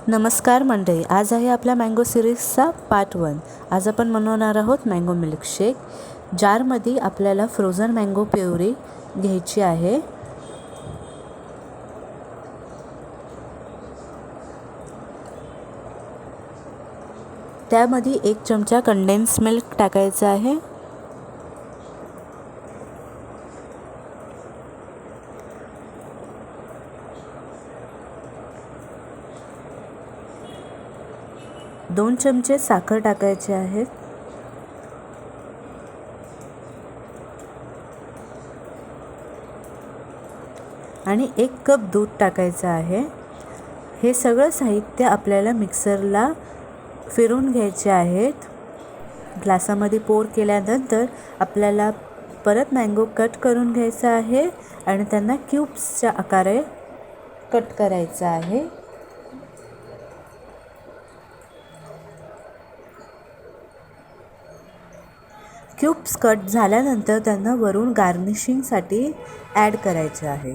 नमस्कार मंडळी, आज आहे आपल्या मँगो सिरीजचा पार्ट 1। आज आपण बनवणार आहोत मँगो मिल्कशेक। जारमध्ये आपल्याला फ्रोझन मँगो प्युरी घ्यायची आहे। त्यामध्ये 1 चमचा कंडेन्स मिल्क टाकायचा आहे। दोन चमचे साखर टाकायचे आहेत। आणि 1 कप दूध टाकायचं आहे। हे सगळं साहित्य आपल्याला मिक्सरला फिरवून घ्यायचे आहेत। ग्लासामध्ये पोर केल्यानंतर आपल्याला परत मँगो कट करून घ्यायचा आहे आणि त्यांना क्यूब्सच्या आकारे कट करायचा आहे। क्यूब्स कट झाल्यानंतर त्यांना वरून गार्निशिंगसाठी ॲड करायचे आहे।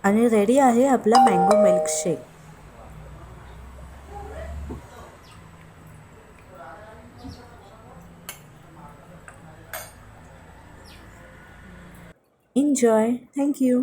आणि रेडी आहे आपला mango milkshake. Enjoy. Thank you.